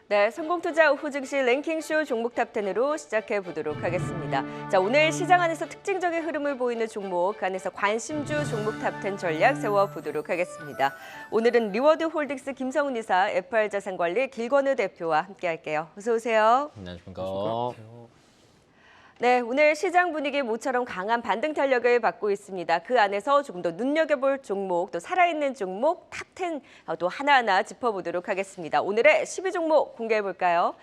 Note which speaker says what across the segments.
Speaker 1: 네, 성공투자 오후 증시 랭킹쇼 종목 탑10으로 시작해 보도록 하겠습니다. 자, 오늘 시장 안에서 특징적인 흐름을 보이는 종목, 그 안에서 관심주 종목 탑10 전략 세워보도록 하겠습니다. 오늘은 리워드 홀딩스 김성훈 이사, FR자산관리 길건우 대표와 함께할게요. 어서 오세요.
Speaker 2: 안녕하십니까.
Speaker 1: 네, 오늘 시장 분위기 모처럼 강한 반등 탄력을 받고 있습니다. 그 안에서 조금 더 눈여겨볼 종목, 또 살아있는 종목 탑10 또 하나하나 짚어보도록 하겠습니다. 오늘의 12종목 공개해볼까요?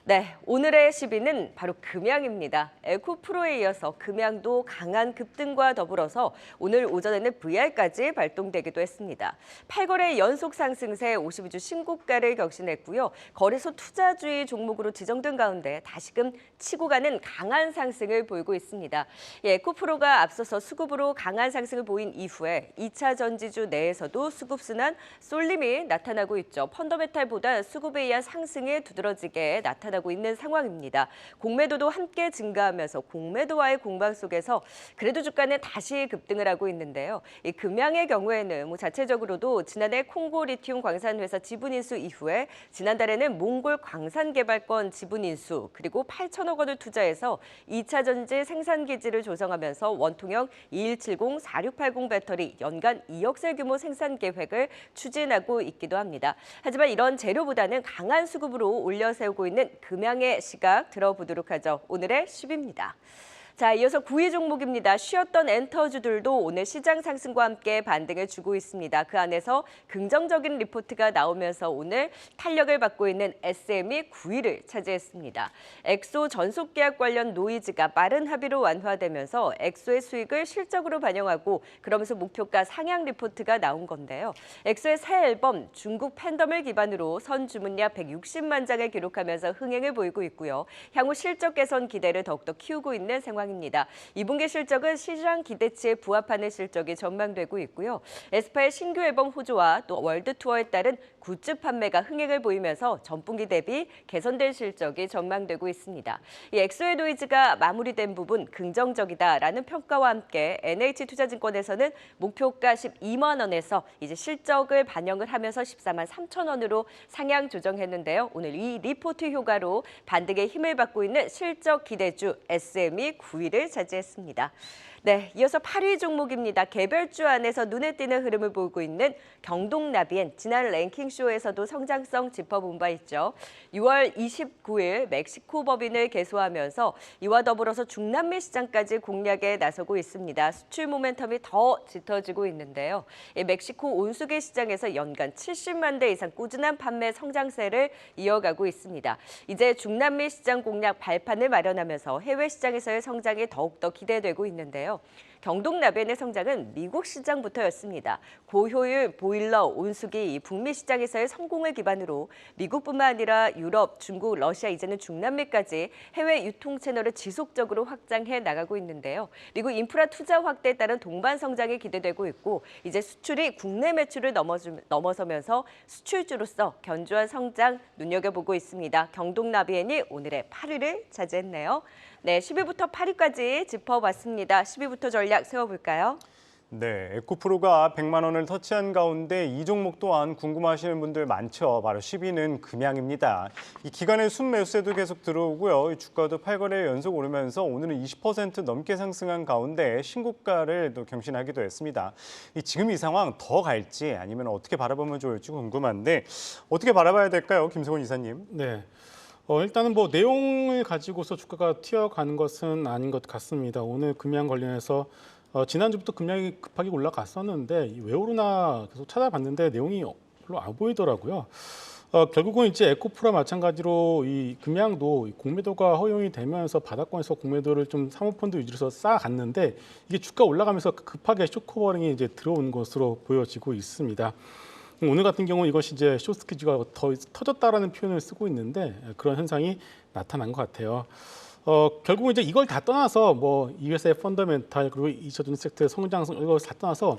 Speaker 1: 네, 오늘의 10위는 바로 금양입니다. 에코프로에 이어서 금양도 강한 급등과 더불어서 오늘 오전에는 VR까지 발동되기도 했습니다. 8거래 연속 상승세 52주 신고가를 격신했고요. 거래소 투자주의 종목으로 지정된 가운데 다시금 치고 가는 강한 상승을 보이고 있습니다. 에코프로가 앞서서 수급으로 강한 상승을 보인 이후에 2차 전지주 내에서도 수급순환 쏠림이 나타나고 있죠. 펀더메탈보다 수급에 의한 상승이 두드러지게 나타나고 있는 상황입니다. 공매도도 함께 증가하면서 공매도와의 공방 속에서 그래도 주가는 다시 급등을 하고 있는데요. 이 금양의 경우에는 자체적으로도 지난해 콩고 리튬 광산 회사 지분 인수 이후에 지난달에는 몽골 광산 개발권 지분 인수 그리고 8천억 원을 투자해서 2차 전지 생산 기지를 조성하면서 원통형 2170-4680 배터리 연간 2억 셀 규모 생산 계획을 추진하고 있기도 합니다. 하지만 이런 재료보다는 강한 수급으로 올려 세우고 있는 금양의 시각 들어보도록 하죠. 오늘의 10위입니다. 자, 이어서 9위 종목입니다. 쉬었던 엔터주들도 오늘 시장 상승과 함께 반등을 주고 있습니다. 그 안에서 긍정적인 리포트가 나오면서 오늘 탄력을 받고 있는 SM이 9위를 차지했습니다. 엑소 전속계약 관련 노이즈가 빠른 합의로 완화되면서 엑소의 수익을 실적으로 반영하고 그러면서 목표가 상향 리포트가 나온 건데요. 엑소의 새 앨범 중국 팬덤을 기반으로 선 주문량 160만 장을 기록하면서 흥행을 보이고 있고요. 향후 실적 개선 기대를 더욱더 키우고 있는 상황입니다. 2분기 실적은 시장 기대치에 부합하는 실적이 전망되고 있고요. 에스파의 신규 앨범 호조와 또 월드 투어에 따른 굿즈 판매가 흥행을 보이면서 전분기 대비 개선된 실적이 전망되고 있습니다. 이 엑소의 노이즈가 마무리된 부분 긍정적이다라는 평가와 함께 NH투자증권에서는 목표가 12만 원에서 이제 실적을 반영을 하면서 14만 3천 원으로 상향 조정했는데요. 오늘 이 리포트 효과로 반등에 힘을 받고 있는 실적 기대주 SM이 9위를 차지했습니다. 네, 이어서 8위 종목입니다. 개별주 안에서 눈에 띄는 흐름을 보이고 있는 경동나비엔 지난 랭킹쇼에서도 성장성 짚어본 바 있죠. 6월 29일 멕시코 법인을 개소하면서 이와 더불어서 중남미 시장까지 공략에 나서고 있습니다. 수출 모멘텀이 더 짙어지고 있는데요. 멕시코 온수기 시장에서 연간 70만 대 이상 꾸준한 판매 성장세를 이어가고 있습니다. 이제 중남미 시장 공략 발판을 마련하면서 해외 시장에서의 성장이 더욱더 기대되고 있는데요. 경동나비엔의 성장은 미국 시장부터였습니다. 고효율 보일러 온수기 북미 시장에서의 성공을 기반으로 미국뿐만 아니라 유럽, 중국, 러시아 이제는 중남미까지 해외 유통 채널을 지속적으로 확장해 나가고 있는데요. 미국 인프라 투자 확대에 따른 동반 성장이 기대되고 있고 이제 수출이 국내 매출을 넘어서면서 수출주로서 견조한 성장 눈여겨보고 있습니다. 경동나비엔이 오늘의 8위를 차지했네요. 네, 10위부터 8위까지 짚어봤습니다. 10위부터 전략 세워볼까요?
Speaker 3: 네, 에코프로가 100만 원을 터치한 가운데 이 종목 또한 궁금하시는 분들 많죠. 바로 10위는 금양입니다. 이 기간의 순매수세도 계속 들어오고요. 주가도 8거래 연속 오르면서 오늘은 20% 넘게 상승한 가운데 신고가를 또 경신하기도 했습니다. 지금 이 상황 더 갈지 아니면 어떻게 바라보면 좋을지 궁금한데 어떻게 바라봐야 될까요, 김성훈 이사님?
Speaker 2: 네. 일단은 뭐 내용을 가지고서 주가가 튀어가는 것은 아닌 것 같습니다. 오늘 금양 관련해서 지난주부터 금양이 급하게 올라갔었는데 왜 오르나 계속 찾아봤는데 내용이 별로 안 보이더라고요. 결국은 이제 에코프로와 마찬가지로 이 금양도 공매도가 허용이 되면서 바닥권에서 공매도를 좀 사모펀드 위주로 쌓아갔는데 이게 주가 올라가면서 급하게 쇼커버링이 이제 들어온 것으로 보여지고 있습니다. 오늘 같은 경우 이것이 이제 숏스퀴즈가 더 터졌다라는 표현을 쓰고 있는데 그런 현상이 나타난 것 같아요. 결국은 이제 이걸 다 떠나서 뭐 이 회사의 펀더멘탈 그리고 2차 전지 섹터의 성장성 이걸 다 떠나서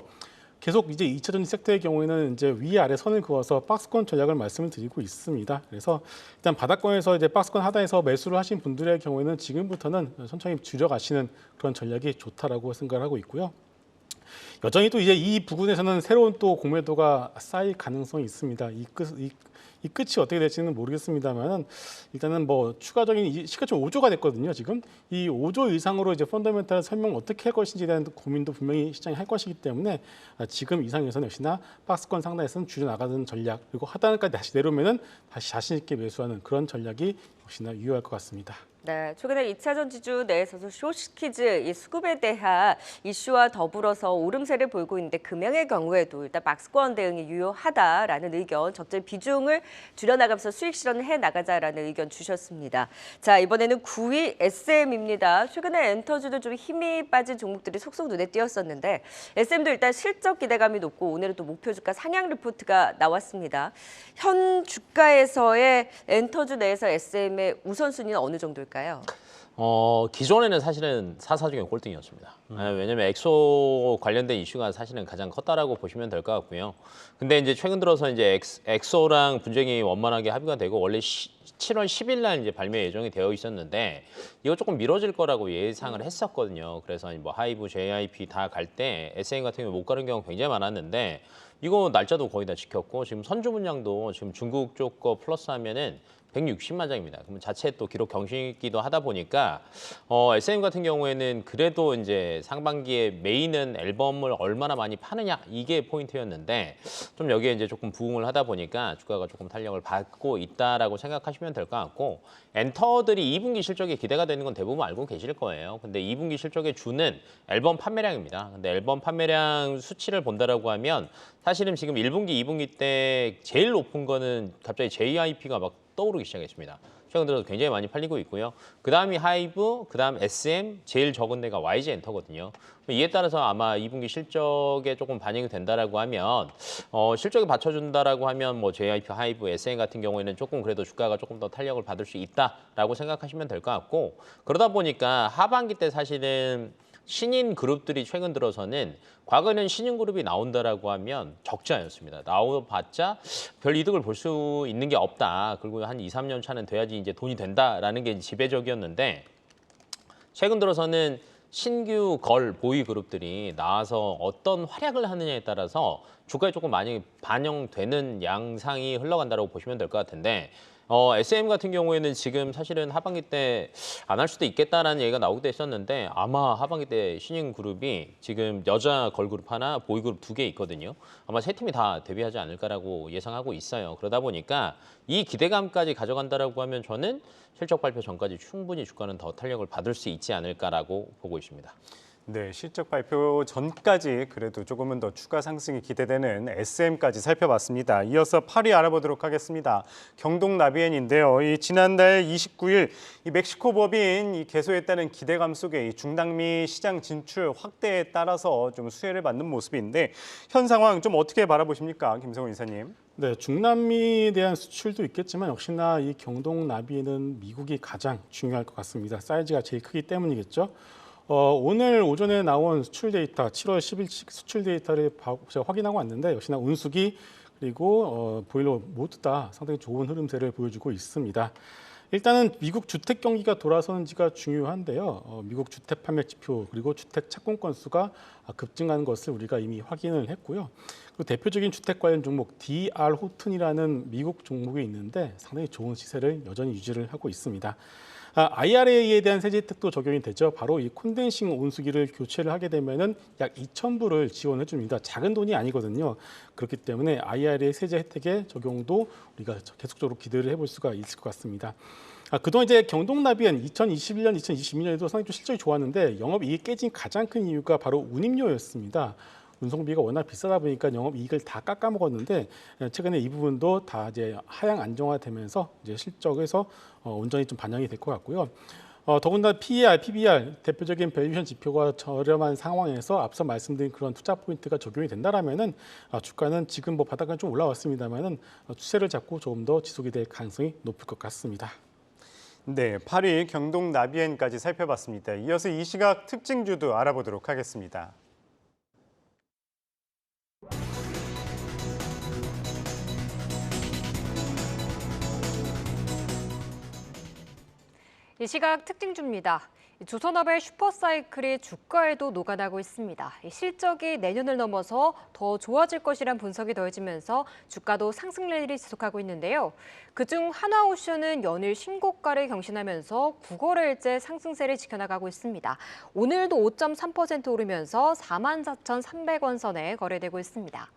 Speaker 2: 계속 이제 2차 전지 섹터의 경우에는 이제 위아래 선을 그어서 박스권 전략을 말씀을 드리고 있습니다. 그래서 일단 바닥권에서 이제 박스권 하단에서 매수를 하신 분들의 경우에는 지금부터는 천천히 줄여가시는 그런 전략이 좋다라고 생각을 하고 있고요. 여전히 또 이제 이 부분에서는 새로운 또 공매도가 쌓일 가능성이 있습니다. 이 끝이 어떻게 될지는 모르겠습니다만은 일단은 뭐 추가적인 시가총 5조가 됐거든요. 지금 이 5조 이상으로 이제 펀더멘탈 설명 어떻게 할 것인지에 대한 고민도 분명히 시장이 할 것이기 때문에 지금 이상에서는 역시나 박스권 상단에서는 줄여 나가는 전략 그리고 하단까지 다시 내려오면은 다시 자신 있게 매수하는 그런 전략이 역시나 유효할 것 같습니다.
Speaker 1: 네, 최근에 2차전 지주 내에서도 숏키즈 이 수급에 대한 이슈와 더불어서 오름세를 보이고 있는데 금양의 경우에도 일단 박스권 대응이 유효하다라는 의견, 적절 비중을 줄여나가면서 수익 실현을 해나가자라는 의견 주셨습니다. 자, 이번에는 9위 SM입니다. 최근에 엔터주도 좀 힘이 빠진 종목들이 속속 눈에 띄었었는데 SM도 일단 실적 기대감이 높고 오늘은 또 목표 주가 상향 리포트가 나왔습니다. 현 주가에서의 엔터주 내에서 SM의 우선순위는 어느 정도일까요?
Speaker 4: 기존에는 사실은 사사 중에 꼴등이었습니다. 왜냐면 엑소 관련된 이슈가 사실은 가장 컸다라고 보시면 될 것 같고요. 근데 이제 최근 들어서 이제 엑소랑 분쟁이 원만하게 합의가 되고 원래 7월 10일 날 이제 발매 예정이 되어 있었는데 이거 조금 미뤄질 거라고 예상을 했었거든요. 그래서 뭐 하이브, JIP 다 갈 때 SM 같은 경우 못 가는 경우 굉장히 많았는데 이거 날짜도 거의 다 지켰고 지금 선주 분량도 지금 중국 쪽 거 플러스하면은 160만 장입니다. 그러면 자체 또 기록 경신기도 하다 보니까 SM 같은 경우에는 그래도 이제 상반기에 메인은 앨범을 얼마나 많이 파느냐 이게 포인트였는데 좀 여기에 이제 조금 부응을 하다 보니까 주가가 조금 탄력을 받고 있다라고 생각하시면 될 것 같고 엔터들이 2분기 실적이 기대가 되는 건 대부분 알고 계실 거예요. 근데 2분기 실적에 주는 앨범 판매량입니다. 근데 앨범 판매량 수치를 본다라고 하면 사실은 지금 1분기, 2분기 때 제일 높은 거는 갑자기 JIP가 막 떠오르기 시작했습니다. 최근 들어서 굉장히 많이 팔리고 있고요. 그 다음이 하이브, 그 다음 SM, 제일 적은 데가 YG 엔터거든요. 이에 따라서 아마 2분기 실적에 조금 반영이 된다라고 하면 실적에 받쳐준다라고 하면 뭐 JIP, 하이브, SM 같은 경우에는 조금 그래도 주가가 조금 더 탄력을 받을 수 있다라고 생각하시면 될 것 같고 그러다 보니까 하반기 때 사실은 신인 그룹들이 최근 들어서는 과거에는 신인 그룹이 나온다라고 하면 적자였습니다. 나와봤자 별 이득을 볼 수 있는 게 없다. 그리고 한 2, 3년 차는 돼야지 이제 돈이 된다라는 게 지배적이었는데 최근 들어서는 신규 걸 보이 그룹들이 나와서 어떤 활약을 하느냐에 따라서 주가에 조금 많이 반영되는 양상이 흘러간다고 보시면 될 것 같은데 SM 같은 경우에는 지금 사실은 하반기 때 안 할 수도 있겠다라는 얘기가 나오기도 했었는데 아마 하반기 때 신인 그룹이 지금 여자 걸그룹 하나, 보이그룹 2개 있거든요. 아마 세 팀이 다 데뷔하지 않을까라고 예상하고 있어요. 그러다 보니까 이 기대감까지 가져간다라고 하면 저는 실적 발표 전까지 충분히 주가는 더 탄력을 받을 수 있지 않을까라고 보고 있습니다.
Speaker 3: 네, 실적 발표 전까지 그래도 조금은 더 추가 상승이 기대되는 SM까지 살펴봤습니다. 이어서 8위 알아보도록 하겠습니다. 경동나비엔인데요. 이 지난달 29일 이 멕시코 법인 이 개소했다는 기대감 속에 이 중남미 시장 진출 확대에 따라서 좀 수혜를 받는 모습인데 현 상황 좀 어떻게 바라보십니까, 김성훈 이사님?
Speaker 2: 네, 중남미에 대한 수출도 있겠지만 역시나 이 경동나비에는 미국이 가장 중요할 것 같습니다. 사이즈가 제일 크기 때문이겠죠. 오늘 오전에 나온 수출 데이터, 7월 10일 수출 데이터를 제가 확인하고 왔는데 역시나 운수기 그리고 보일러 모두 다 상당히 좋은 흐름세를 보여주고 있습니다. 일단은 미국 주택 경기가 돌아서는지가 중요한데요. 미국 주택 판매 지표 그리고 주택 착공 건수가 급증한 것을 우리가 이미 확인을 했고요. 그리고 대표적인 주택 관련 종목 DR 호튼이라는 미국 종목이 있는데 상당히 좋은 시세를 여전히 유지를 하고 있습니다. IRA에 대한 세제 혜택도 적용이 되죠. 바로 이 콘덴싱 온수기를 교체를 하게 되면은 약 2,000불을 지원해 줍니다. 작은 돈이 아니거든요. 그렇기 때문에 IRA 세제 혜택의 적용도 우리가 계속적으로 기대를 해볼 수가 있을 것 같습니다. 그동안 이제 경동나비엔 2021년, 2022년에도 상당히 좀 실적이 좋았는데 영업이익이 깨진 가장 큰 이유가 바로 운임료였습니다. 운송비가 워낙 비싸다 보니까 영업이익을 다 깎아먹었는데 최근에 이 부분도 다 이제 하향 안정화되면서 이제 실적에서 온전히 좀 반영이 될 것 같고요. 더군다나 PER, PBR 대표적인 밸류에이션 지표가 저렴한 상황에서 앞서 말씀드린 그런 투자 포인트가 적용이 된다라면은 주가는 지금 뭐 바닥은 좀 올라왔습니다만은 추세를 잡고 조금 더 지속이 될 가능성이 높을 것 같습니다.
Speaker 3: 네, 8위 경동나비엔까지 살펴봤습니다. 이어서 이 시각 특징주도 알아보도록 하겠습니다.
Speaker 5: 이 시각 특징주입니다. 조선업의 슈퍼사이클이 주가에도 녹아나고 있습니다. 실적이 내년을 넘어서 더 좋아질 것이란 분석이 더해지면서 주가도 상승 랠리를 지속하고 있는데요. 그중 하나오션은 연일 신고가를 경신하면서 9거래일째 상승세를 지켜나가고 있습니다. 오늘도 5.3% 오르면서 44,300원 선에 거래되고 있습니다.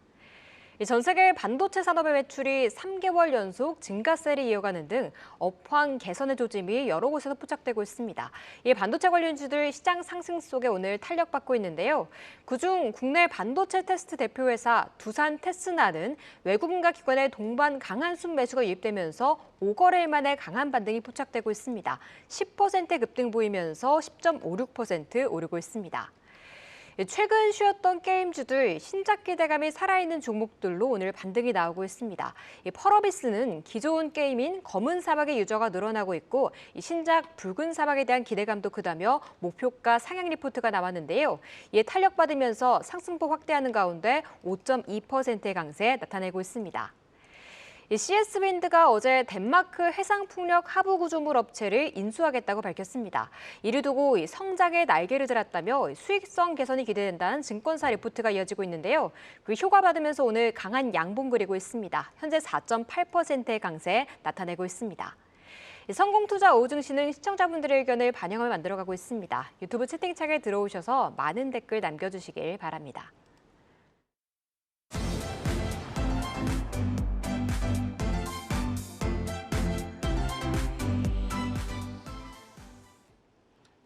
Speaker 5: 전 세계 반도체 산업의 매출이 3개월 연속 증가세를 이어가는 등 업황 개선의 조짐이 여러 곳에서 포착되고 있습니다. 이 반도체 관련주들 시장 상승 속에 오늘 탄력받고 있는데요. 그중 국내 반도체 테스트 대표회사 두산 테스나는 외국인과 기관의 동반 강한 순매수가 유입되면서 5거래일 만에 강한 반등이 포착되고 있습니다. 10% 급등 보이면서 10.56% 오르고 있습니다. 최근 쉬었던 게임주들 신작 기대감이 살아있는 종목들로 오늘 반등이 나오고 있습니다. 펄어비스는 기존 게임인 검은 사막의 유저가 늘어나고 있고 신작 붉은 사막에 대한 기대감도 크다며 목표가 상향 리포트가 나왔는데요. 이에 탄력받으면서 상승폭 확대하는 가운데 5.2%의 강세 나타내고 있습니다. CS윈드가 어제 덴마크 해상풍력 하부구조물 업체를 인수하겠다고 밝혔습니다. 이를 두고 성장의 날개를 달았다며 수익성 개선이 기대된다는 증권사 리포트가 이어지고 있는데요. 그 효과 받으면서 오늘 강한 양봉 그리고 있습니다. 현재 4.8%의 강세 나타내고 있습니다. 성공투자 오후 증시는 시청자분들의 의견을 반영하며 만들어가고 있습니다. 유튜브 채팅창에 들어오셔서 많은 댓글 남겨주시길 바랍니다.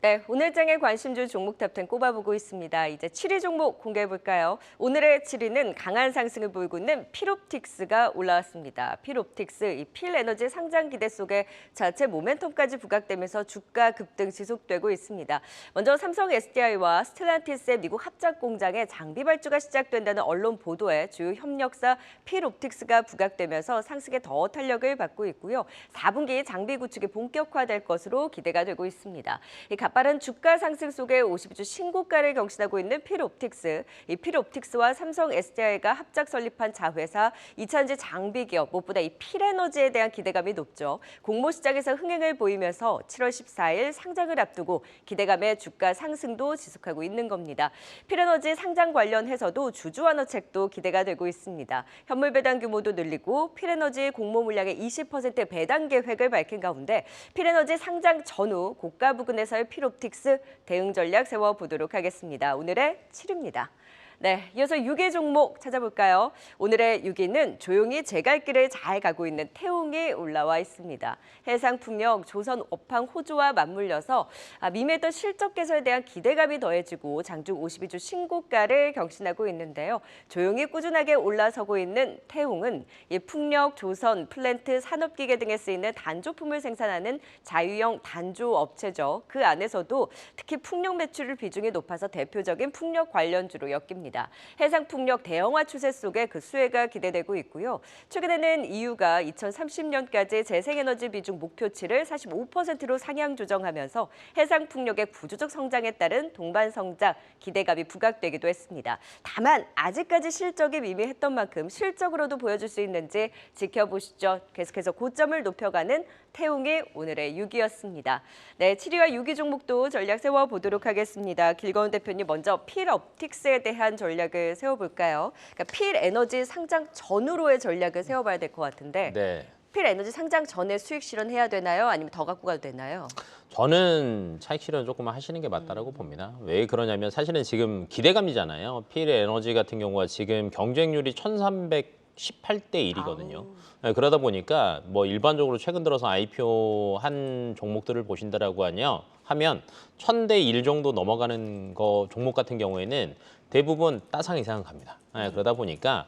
Speaker 1: 네, 오늘 장의 관심주 종목 탑10 꼽아보고 있습니다. 이제 7위 종목 공개해볼까요? 오늘의 7위는 강한 상승을 보이고 있는 필옵틱스가 올라왔습니다. 필옵틱스, 이 필에너지 상장 기대 속에 자체 모멘텀까지 부각되면서 주가 급등 지속되고 있습니다. 먼저 삼성 SDI와 스텔란티스의 미국 합작 공장에 장비 발주가 시작된다는 언론 보도에 주요 협력사 필옵틱스가 부각되면서 상승에 더 탄력을 받고 있고요. 4분기 장비 구축이 본격화될 것으로 기대가 되고 있습니다. 빠른 주가 상승 속에 52주 신고가를 경신하고 있는 필옵틱스. 이 필옵틱스와 삼성 SDI가 합작 설립한 자회사, 2차전지 장비 기업, 무엇보다 이 필에너지에 대한 기대감이 높죠. 공모 시장에서 흥행을 보이면서 7월 14일 상장을 앞두고 기대감의 주가 상승도 지속하고 있는 겁니다. 필에너지 상장 관련해서도 주주 완화책도 기대가 되고 있습니다. 현물 배당 규모도 늘리고 필에너지 공모 물량의 20% 배당 계획을 밝힌 가운데 필에너지 상장 전후 고가 부근에서의 필옵틱스 대응 전략 세워보도록 하겠습니다. 오늘의 7위입니다. 네, 이어서 6위 종목 찾아볼까요? 오늘의 6위는 조용히 제 갈 길을 잘 가고 있는 태웅이 올라와 있습니다. 해상풍력, 조선 업황 호조와 맞물려서 미미했던 실적 개선에 대한 기대감이 더해지고 장중 52주 신고가를 경신하고 있는데요. 조용히 꾸준하게 올라서고 있는 태웅은 이 풍력, 조선, 플랜트, 산업기계 등에 쓰이는 단조품을 생산하는 자유형 단조 업체죠. 그 안에서도 특히 풍력 매출 비중이 높아서 대표적인 풍력 관련주로 엮입니다. 해상풍력 대형화 추세 속에 그 수혜가 기대되고 있고요. 최근에는 EU가 2030년까지 재생에너지 비중 목표치를 45%로 상향 조정하면서 해상풍력의 구조적 성장에 따른 동반 성장 기대감이 부각되기도 했습니다. 다만 아직까지 실적이 미미했던 만큼 실적으로도 보여줄 수 있는지 지켜보시죠. 계속해서 고점을 높여가는 태웅이 오늘의 6위였습니다. 네, 7위와 6위 종목도 전략 세워보도록 하겠습니다. 길거운 대표님 먼저 필옵틱스에 대한 전략을 세워볼까요? 그러니까 필에너지 상장 전후로의 전략을 세워봐야 될 것 같은데
Speaker 4: 네.
Speaker 1: 필에너지 상장 전에 수익 실현해야 되나요? 아니면 더 갖고 가도 되나요?
Speaker 4: 저는 차익 실현 조금 하시는 게 맞다라고 봅니다. 왜 그러냐면 사실은 지금 기대감이잖아요. 필에너지 같은 경우가 지금 경쟁률이 1318대 1이거든요. 네, 그러다 보니까 뭐 일반적으로 최근 들어서 IPO 한 종목들을 보신다라고 하면 1000대 1 정도 넘어가는 거 종목 같은 경우에는 대부분 따상 이상은 갑니다. 네, 그러다 보니까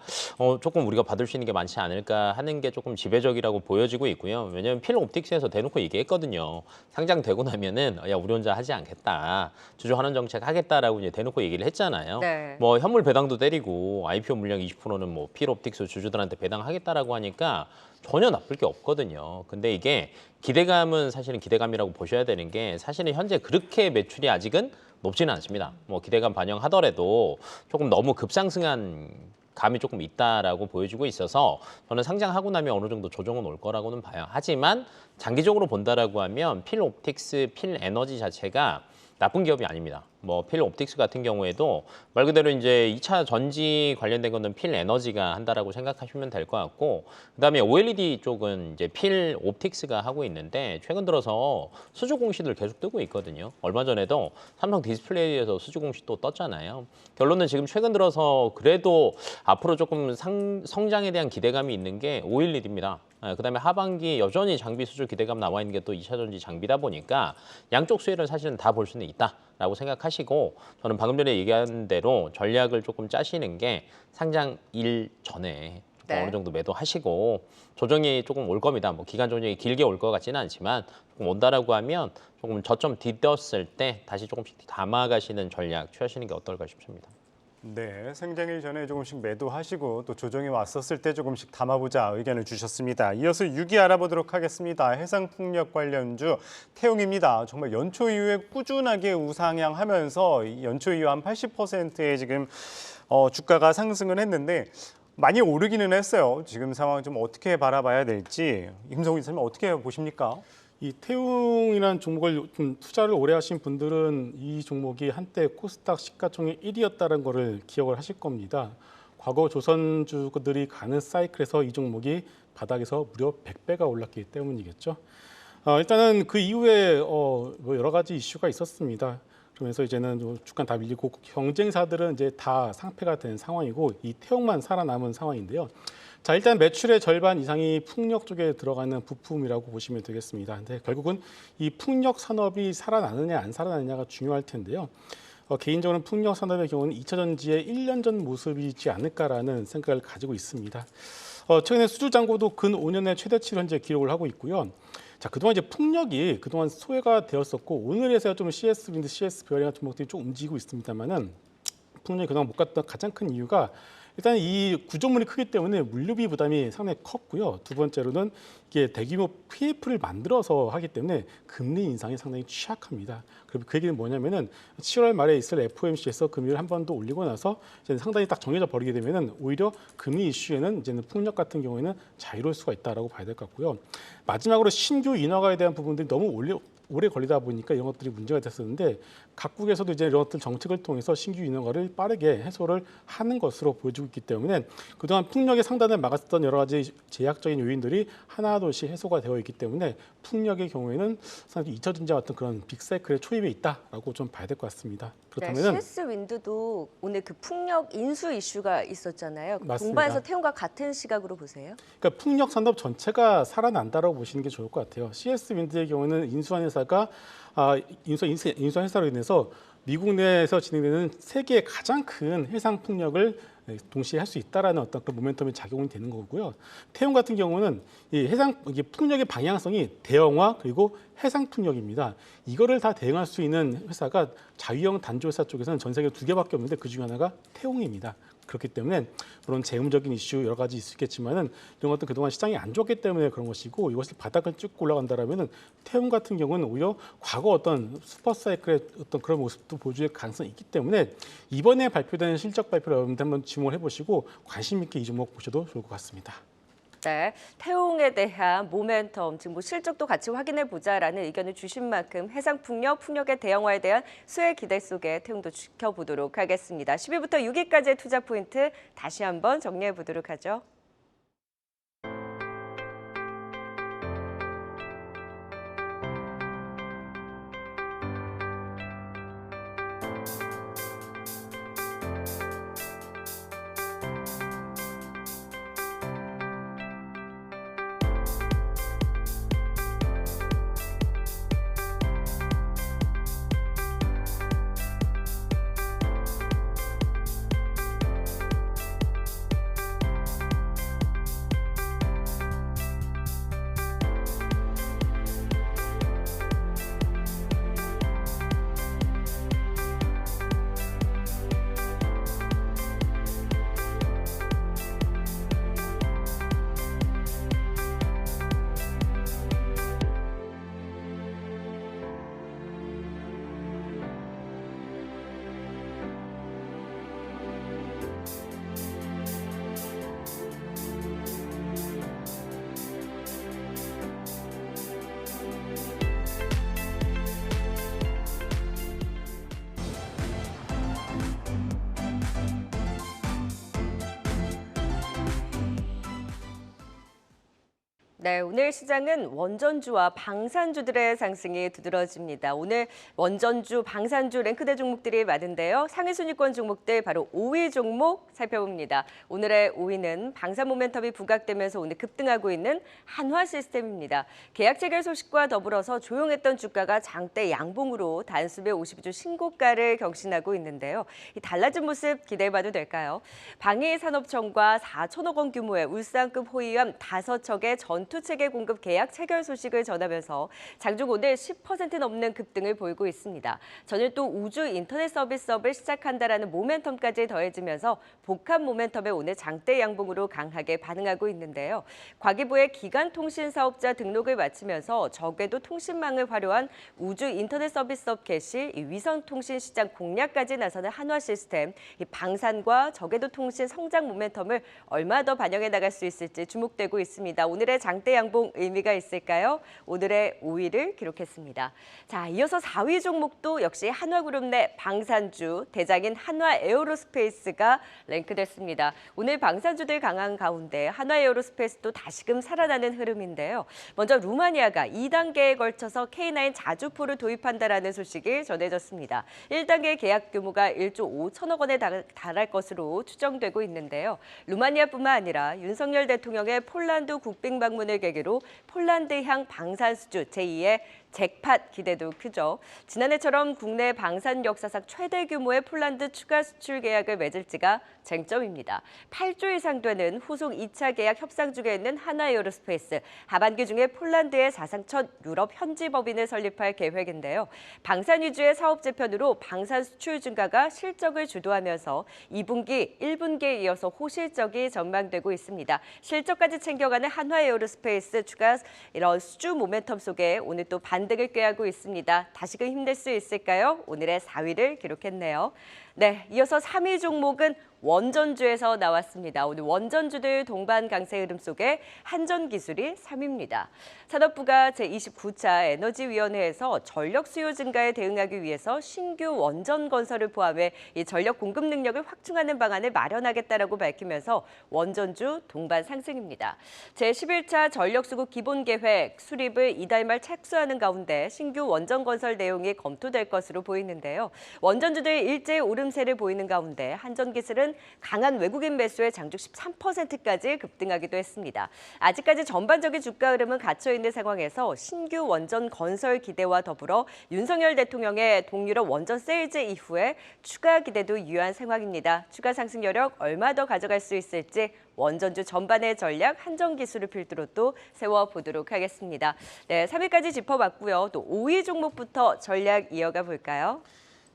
Speaker 4: 조금 우리가 받을 수 있는 게 많지 않을까 하는 게 조금 지배적이라고 보여지고 있고요. 왜냐하면 필옵틱스에서 대놓고 얘기했거든요. 상장되고 나면은 야 우리 혼자 하지 않겠다. 주주 환원 정책 하겠다라고 이제 대놓고 얘기를 했잖아요.
Speaker 1: 네.
Speaker 4: 뭐 현물 배당도 때리고 IPO 물량 20%는 뭐 필옵틱스 주주들한테 배당하겠다라고 하니까 전혀 나쁠 게 없거든요. 근데 이게 기대감은 사실은 기대감이라고 보셔야 되는 게 사실은 현재 그렇게 매출이 아직은 높지는 않습니다. 뭐 기대감 반영하더라도 조금 너무 급상승한 감이 조금 있다라고 보여지고 있어서 저는 상장하고 나면 어느 정도 조정은 올 거라고는 봐요. 하지만 장기적으로 본다라고 하면 필옵틱스, 필에너지 자체가 나쁜 기업이 아닙니다. 뭐 필 옵틱스 같은 경우에도 말 그대로 이제 2차 전지 관련된 거는 필 에너지가 한다라고 생각하시면 될 것 같고, 그다음에 OLED 쪽은 이제 필 옵틱스가 하고 있는데 최근 들어서 수주 공시들 계속 뜨고 있거든요. 얼마 전에도 삼성 디스플레이에서 수주 공시 또 떴잖아요. 결론은 지금 최근 들어서 그래도 앞으로 조금 성장에 대한 기대감이 있는 게 OLED입니다. 그다음에 하반기 여전히 장비 수주 기대감 나와 있는 게 또 2차 전지 장비다 보니까 양쪽 수혜를 사실은 다 볼 수는 있다라고 생각하시고, 저는 방금 전에 얘기한 대로 전략을 조금 짜시는 게 상장 일 전에
Speaker 1: 네.
Speaker 4: 어느 정도 매도하시고, 조정이 조금 올 겁니다. 뭐 기간 조정이 길게 올 것 같지는 않지만 조금 온다라고 하면 조금 저점 디뎠을 때 다시 조금씩 담아가시는 전략 취하시는 게 어떨까 싶습니다.
Speaker 3: 네, 생장일 전에 조금씩 매도하시고 또 조정이 왔었을 때 조금씩 담아보자 의견을 주셨습니다. 이어서 6위 알아보도록 하겠습니다. 해상풍력 관련주 태용입니다. 정말 연초 이후에 꾸준하게 우상향하면서 연초 이후 한 80%의 지금 주가가 상승을 했는데 많이 오르기는 했어요. 지금 상황 좀 어떻게 바라봐야 될지 임성훈 기자님 어떻게 보십니까?
Speaker 2: 이 태웅이라는 종목을 좀 투자를 오래 하신 분들은 이 종목이 한때 코스닥 시가총액 1위였다는 거를 기억을 하실 겁니다. 과거 조선주들이 가는 사이클에서 이 종목이 바닥에서 무려 100배가 올랐기 때문이겠죠. 일단은 그 이후에 뭐 여러 가지 이슈가 있었습니다. 그러면서 이제는 주가 다 밀리고 경쟁사들은 이제 다 상폐가 된 상황이고 이 태용만 살아남은 상황인데요. 자, 일단 매출의 절반 이상이 풍력 쪽에 들어가는 부품이라고 보시면 되겠습니다. 근데 결국은 이 풍력 산업이 살아나느냐 안 살아나느냐가 중요할 텐데요. 개인적으로는 풍력 산업의 경우는 2차 전지의 1년 전 모습이지 않을까라는 생각을 가지고 있습니다. 최근에 수주 잔고도 근 5년의 최대치를 현재 기록을 하고 있고요. 자, 그동안 이제 풍력이 그동안 소외가 되었었고 오늘에서야 좀 CS 윈드, CS 베어링 종목들이 좀 움직이고 있습니다만은 풍력이 그동안 못 갔던 가장 큰 이유가 일단 이 구조물이 크기 때문에 물류비 부담이 상당히 컸고요. 두 번째로는 이게 대규모 PF를 만들어서 하기 때문에 금리 인상이 상당히 취약합니다. 그리고 그 얘기는 뭐냐면은 7월 말에 있을 FOMC에서 금리를 한 번 더 올리고 나서 이제 상당히 딱 정해져 버리게 되면은 오히려 금리 이슈에는 이제는 풍력 같은 경우에는 자유로울 수가 있다라고 봐야 될 것 같고요. 마지막으로 신규 인허가에 대한 부분들이 너무 오래 걸리다 보니까 이런 것들이 문제가 됐었는데 각국에서도 이제 이런 것들 정책을 통해서 신규 인허가를 빠르게 해소를 하는 것으로 보여지고 있기 때문에 그동안 풍력의 상단을 막았던 여러 가지 제약적인 요인들이 하나둘씩 해소가 되어 있기 때문에 풍력의 경우에는 상당히 2차 전지와 같은 그런 빅사이클의 초입에 있다라고 좀 봐야 될 것 같습니다. 그렇다면은
Speaker 1: CS 윈드도 오늘 그 풍력 인수 이슈가 있었잖아요.
Speaker 2: 맞습니다.
Speaker 1: 동반해서 태용과 같은 시각으로 보세요.
Speaker 2: 그러니까 풍력 산업 전체가 살아난다라고 보시는 게 좋을 것 같아요. CS 윈드의 경우는 인수한 회사가 인수한 회사로 인해서 미국 내에서 진행되는 세계의 가장 큰 해상 풍력을 동시에 할 수 있다라는 어떤 그런 모멘텀이 작용이 되는 거고요. 태용 같은 경우는 이게 풍력의 방향성이 대형화 그리고 해상 풍력입니다. 이거를 다 대응할 수 있는 회사가 자유형 단조회사 쪽에서는 전 세계 2개밖에 없는데 그 중에 하나가 태용입니다. 그렇기 때문에 물론 재무적인 이슈 여러 가지 있겠지만은 이런 것도 그동안 시장이 안 좋기 때문에 그런 것이고 이것을 바닥을 찍고 올라간다라면은 태용 같은 경우는 오히려 과거 어떤 슈퍼사이클의 어떤 그런 모습도 보여줄 가능성이 있기 때문에 이번에 발표되는 실적 발표를 여러분들 한번 주목을 해보시고 관심 있게 이 종목 보셔도 좋을 것 같습니다.
Speaker 1: 네, 태용에 대한 모멘텀, 지금 뭐 실적도 같이 확인해 보자라는 의견을 주신 만큼 해상풍력, 풍력의 대형화에 대한 수혜 기대 속에 태용도 지켜보도록 하겠습니다. 10위부터 6위까지의 투자 포인트 다시 한번 정리해 보도록 하죠. 네, 오늘 시장은 원전주와 방산주들의 상승이 두드러집니다. 오늘 원전주, 방산주 랭크대 종목들이 많은데요. 상위 순위권 종목들 바로 5위 종목 살펴봅니다. 오늘의 5위는 방산 모멘텀이 부각되면서 오늘 급등하고 있는 한화시스템입니다. 계약 체결 소식과 더불어서 조용했던 주가가 장대 양봉으로 단숨에 52주 신고가를 경신하고 있는데요. 이 달라진 모습 기대해봐도 될까요? 방위산업청과 4천억 원 규모의 울산급 호위함 5척의 전투체계 공급 계약 체결 소식을 전하면서 장중 오늘 10% 넘는 급등을 보이고 있습니다. 전일 또 우주 인터넷 서비스업을 시작한다라는 모멘텀까지 더해지면서 복합 모멘텀에 오늘 장대 양봉으로 강하게 반응하고 있는데요. 과기부의 기간통신 사업자 등록을 마치면서 저궤도 통신망을 활용한 우주 인터넷 서비스업 개시, 위성통신 시장 공략까지 나서는 한화시스템, 이 방산과 저궤도 통신 성장 모멘텀을 얼마 더 반영해 나갈 수 있을지 주목되고 있습니다. 오늘의 장대 양봉 의미가 있을까요? 오늘의 5위를 기록했습니다. 자, 이어서 4위 종목도 역시 한화그룹 내 방산주 대장인 한화에어로스페이스가 랭크됐습니다. 오늘 방산주들 강한 가운데 한화에어로스페이스도 다시금 살아나는 흐름인데요. 먼저 루마니아가 2단계에 걸쳐서 K9 자주포를 도입한다라는 소식이 전해졌습니다. 1단계 계약 규모가 1조 5천억 원에 달할 것으로 추정되고 있는데요. 루마니아뿐만 아니라 윤석열 대통령의 폴란드 국빈 방문을 계기로 폴란드향 방산수주 제2의 잭팟 기대도 크죠. 지난해처럼 국내 방산 역사상 최대 규모의 폴란드 추가 수출 계약을 맺을지가 쟁점입니다. 8조 이상 되는 후속 2차 계약 협상 중에 있는 한화에어로스페이스. 하반기 중에 폴란드에 사상 첫 유럽 현지 법인을 설립할 계획인데요. 방산 위주의 사업 재편으로 방산 수출 증가가 실적을 주도하면서 2분기, 1분기에 이어서 호실적이 전망되고 있습니다. 실적까지 챙겨가는 한화에어로스페이스 추가 이런 수주 모멘텀 속에 오늘 또 반등을 꾀하고 있습니다. 다시금 힘낼 수 있을까요? 오늘의 4위를 기록했네요. 네, 이어서 3위 종목은 원전주에서 나왔습니다. 오늘 원전주들 동반 강세 흐름 속에 한전기술이 3위입니다. 산업부가 제29차 에너지위원회에서 전력 수요 증가에 대응하기 위해서 신규 원전 건설을 포함해 이 전력 공급 능력을 확충하는 방안을 마련하겠다라고 밝히면서 원전주 동반 상승입니다. 제11차 전력수급 기본계획 수립을 이달 말 착수하는 가운데 신규 원전 건설 내용이 검토될 것으로 보이는데요. 원전주들 일제히 오름세를 보이는 가운데 한전기술은 강한 외국인 매수에 장중 13%까지 급등하기도 했습니다. 아직까지 전반적인 주가 흐름은 갇혀있는 상황에서 신규 원전 건설 기대와 더불어 윤석열 대통령의 동유럽 원전 세일즈 이후에 추가 기대도 유효한 상황입니다. 추가 상승 여력 얼마 더 가져갈 수 있을지 원전주 전반의 전략 한전기술을 필두로 또 세워보도록 하겠습니다. 네, 3위까지 짚어봤고요. 또 5위 종목부터 전략 이어가 볼까요?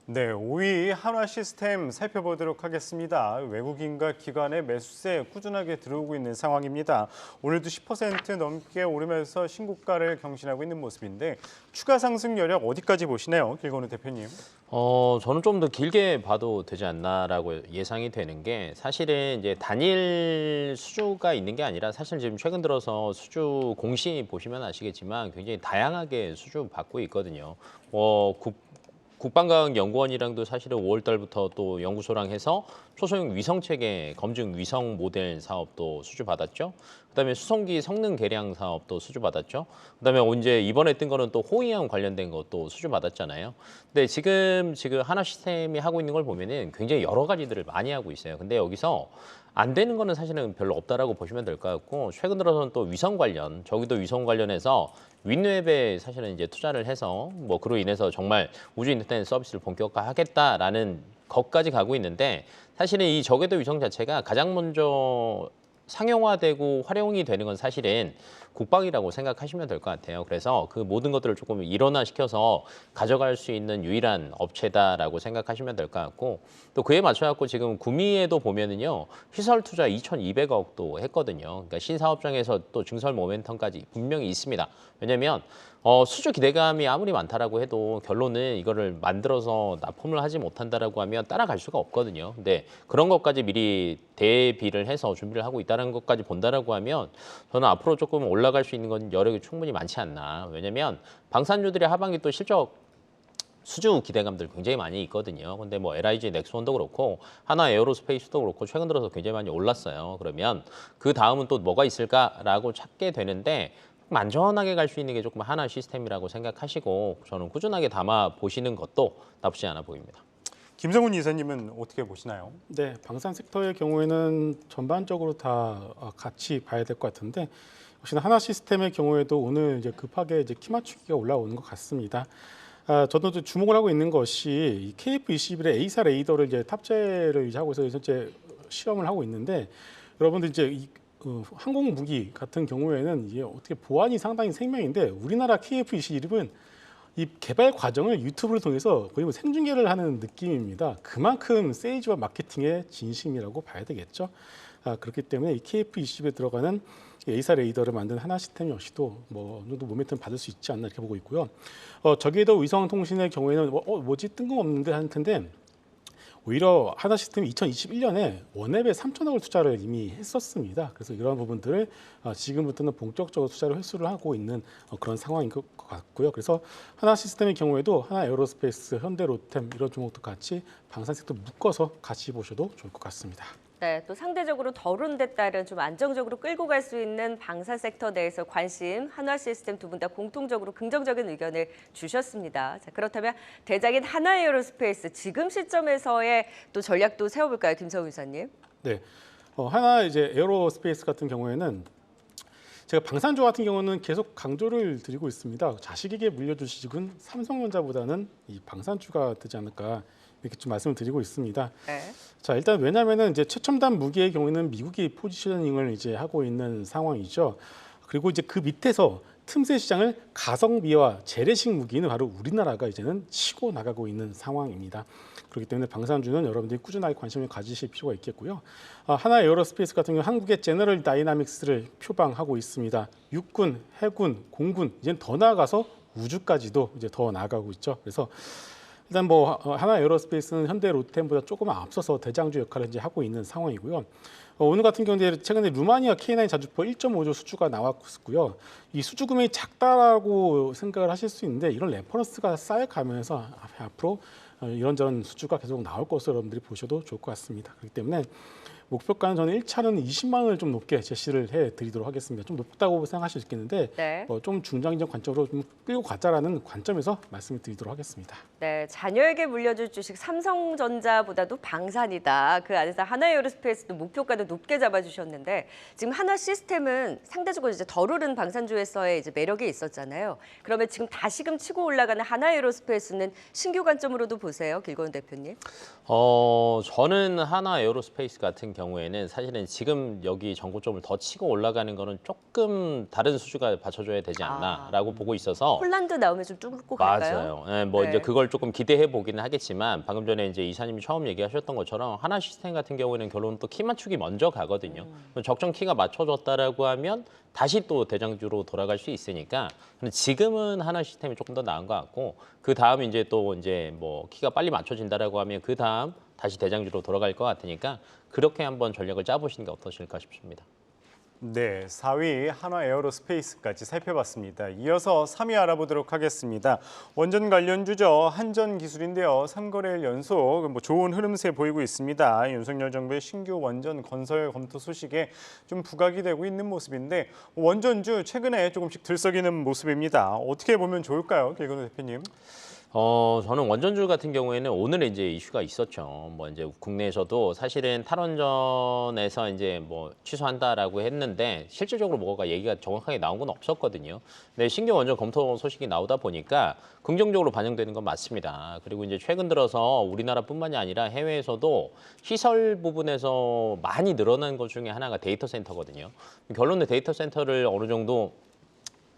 Speaker 3: 네, 5위 한화시스템 살펴보도록 하겠습니다. 외국인과 기관의 매수세 꾸준하게 들어오고 있는 상황입니다. 오늘도 10% 넘게 오르면서 신고가를 경신하고 있는 모습인데 추가 상승 여력 어디까지 보시나요, 길건우 대표님?
Speaker 4: 저는 좀 더 길게 봐도 되지 않나라고 예상이 되는 게 사실은 이제 단일 수주가 있는 게 아니라 사실 지금 최근 들어서 수주 공시 보시면 아시겠지만 굉장히 다양하게 수주 받고 있거든요. 국방과학연구원이랑도 사실은 5월 달부터 또 연구소랑 해서 초소형 위성체계 검증 위성 모델 사업도 수주받았죠. 그다음에 수송기 성능 개량 사업도 수주받았죠. 그다음에 이번에 뜬 거는 또 호위함 관련된 것도 수주받았잖아요. 근데 지금 한화시스템이 하고 있는 걸 보면은 굉장히 여러 가지들을 많이 하고 있어요. 근데 여기서 안 되는 거는 사실은 별로 없다라고 보시면 될 것 같고 최근 들어서는 또 위성 관련, 저기도 위성 관련해서 윈웹에 사실은 이제 투자를 해서 뭐 그로 인해서 정말 우주 인터넷 서비스를 본격화하겠다라는 것까지 가고 있는데 사실은 이 저궤도 위성 자체가 가장 먼저 상용화되고 활용이 되는 건 사실은 국방이라고 생각하시면 될 것 같아요. 그래서 그 모든 것들을 조금 일원화시켜서 가져갈 수 있는 유일한 업체다라고 생각하시면 될 것 같고 또 그에 맞춰갖고 지금 구미에도 보면은요 시설 투자 2,200억도 했거든요. 그러니까 신사업장에서 또 증설 모멘텀까지 분명히 있습니다. 왜냐하면 수주 기대감이 아무리 많다라고 해도 결론은 이거를 만들어서 납품을 하지 못한다라고 하면 따라갈 수가 없거든요. 근데 그런 것까지 미리 대비를 해서 준비를 하고 있다는 것까지 본다라고 하면 저는 앞으로 조금 올라갈 수 있는 건 여력이 충분히 많지 않나. 왜냐하면 방산주들이 하반기 또 실적 수주 기대감들 굉장히 많이 있거든요. 근데 뭐 LIG 넥스원도 그렇고 하나 에어로스페이스도 그렇고 최근 들어서 굉장히 많이 올랐어요. 그러면 그 다음은 또 뭐가 있을까라고 찾게 되는데 안전하게 갈 수 있는 게 조금 하나 시스템이라고 생각하시고 저는 꾸준하게 담아 보시는 것도 나쁘지 않아 보입니다.
Speaker 3: 김성훈 이사님은 어떻게 보시나요?
Speaker 2: 네, 방산 섹터의 경우에는 전반적으로 다 같이 봐야 될 것 같은데 역시나 하나 시스템의 경우에도 오늘 이제 급하게 이제 키 맞추기가 올라오는 것 같습니다. 저도 좀 주목을 하고 있는 것이 이 KF21의 A사 레이더를 이제 탑재를 이제 하고 있어서 현재 시험을 하고 있는데 여러분들 이제 이 항공 무기 같은 경우에는 이게 어떻게 보안이 상당히 생명인데 우리나라 KF21은 이 개발 과정을 유튜브를 통해서 거의 뭐 생중계를 하는 느낌입니다. 그만큼 세일즈와 마케팅의 진심이라고 봐야 되겠죠. 그렇기 때문에 이 KF20에 들어가는 A사 레이더를 만든 하나 시스템 역시도 뭐 어느 정도 모멘텀 받을 수 있지 않나 이렇게 보고 있고요. 저기에도 위성통신의 경우에는 뭐지 뜬금없는데 하는 텐데 오히려 하나 시스템이 2021년에 원앱에 3천억을 투자를 이미 했었습니다. 그래서 이런 부분들을 지금부터는 본격적으로 투자를 회수를 하고 있는 그런 상황인 것 같고요. 그래서 하나 시스템의 경우에도 하나 에어로스페이스, 현대 로템 이런 종목도 같이 방산 섹터 묶어서 같이 보셔도 좋을 것 같습니다.
Speaker 1: 네, 또 상대적으로 덜은 데 따른 좀 안정적으로 끌고 갈 수 있는 방산 섹터 내에서 관심, 한화 시스템 두 분 다 공통적으로 긍정적인 의견을 주셨습니다. 자, 그렇다면 대장인 하나에어로스페이스 지금 시점에서의 또 전략도 세워볼까요, 김성우 이사님?
Speaker 2: 네, 하나 이제 에어로스페이스 같은 경우에는 제가 방산주 같은 경우는 계속 강조를 드리고 있습니다. 자식에게 물려줄 시집은 삼성전자보다는 이 방산주가 되지 않을까. 이렇게 좀 말씀을 드리고 있습니다.
Speaker 1: 네.
Speaker 2: 자, 일단 왜냐하면은 이제 최첨단 무기의 경우에는 미국이 포지셔닝을 이제 하고 있는 상황이죠. 그리고 이제 그 밑에서 틈새 시장을 가성비와 재래식 무기는 바로 우리나라가 이제는 치고 나가고 있는 상황입니다. 그렇기 때문에 방산주는 여러분들이 꾸준하게 관심을 가지실 필요가 있겠고요. 하나 에어로스페이스 같은 경우 한국의 제너럴 다이나믹스를 표방하고 있습니다. 육군, 해군, 공군 이제는 더 나아가서 우주까지도 이제 더 나아가고 있죠. 그래서 일단 뭐 하나 에어로스페이스는 현대 로템보다 조금 앞서서 대장주 역할을 이제 하고 있는 상황이고요. 오늘 같은 경우에 최근에 루마니아 K9 자주포 1.5조 수주가 나왔고요. 이 수주 금액이 작다라고 생각을 하실 수 있는데 이런 레퍼런스가 쌓여가면서 앞으로 이런저런 수주가 계속 나올 것으로 여러분들이 보셔도 좋을 것 같습니다. 그렇기 때문에 목표가는 저는 1차는 20만 원을 좀 높게 제시를 해드리도록 하겠습니다. 좀 높다고 생각하실 수 있겠는데
Speaker 1: 네.
Speaker 2: 좀 중장기적 관점으로 좀 끌고 가자라는 관점에서 말씀을 드리도록 하겠습니다.
Speaker 1: 네, 자녀에게 물려줄 주식 삼성전자보다도 방산이다. 그 안에서 하나에어로스페이스도 목표가도 높게 잡아주셨는데 지금 하나 시스템은 상대적으로 이제 덜 오른 방산주에서의 이제 매력이 있었잖아요. 그러면 지금 다시금 치고 올라가는 하나에어로스페이스는 신규 관점으로도 보세요, 길건 대표님.
Speaker 4: 저는 하나 에어로스페이스 같은 경우에는 사실은 지금 여기 전고점을 더 치고 올라가는 거는 조금 다른 수주가 받쳐줘야 되지 않나라고 보고 있어서
Speaker 1: 폴란드 나오면 좀 뚫고 갈까요?
Speaker 4: 맞아요. 네, 뭐
Speaker 1: 네.
Speaker 4: 이제 그걸 조금 기대해 보기는 하겠지만 방금 전에 이제 이사님이 처음 얘기하셨던 것처럼 하나 시스템 같은 경우에는 결론은 또 키 맞추기 먼저 가거든요. 적정 키가 맞춰졌다라고 하면 다시 또 대장주로 돌아갈 수 있으니까 지금은 하나 시스템이 조금 더 나은 것 같고 그 다음 이제 또 이제 뭐 키가 빨리 맞춰진다라고 하면 그 다음 다시 대장주로 돌아갈 것 같으니까 그렇게 한번 전략을 짜보시는 게 어떠실까 싶습니다.
Speaker 3: 네, 4위 한화 에어로스페이스까지 살펴봤습니다. 이어서 3위 알아보도록 하겠습니다. 원전 관련주죠. 한전기술인데요. 3거래일 연속 좋은 흐름세 보이고 있습니다. 윤석열 정부의 신규 원전 건설 검토 소식에 좀 부각이 되고 있는 모습인데 원전주 최근에 조금씩 들썩이는 모습입니다. 어떻게 보면 좋을까요, 길건우 대표님?
Speaker 4: 저는 원전주 같은 경우에는 오늘 이제 이슈가 있었죠. 뭐 이제 국내에서도 사실은 탈원전에서 이제 뭐 취소한다라고 했는데 실질적으로 뭐가 얘기가 정확하게 나온 건 없었거든요. 근데 신규 원전 검토 소식이 나오다 보니까 긍정적으로 반영되는 건 맞습니다. 그리고 이제 최근 들어서 우리나라뿐만이 아니라 해외에서도 시설 부분에서 많이 늘어난 것 중에 하나가 데이터 센터거든요. 결론은 데이터 센터를 어느 정도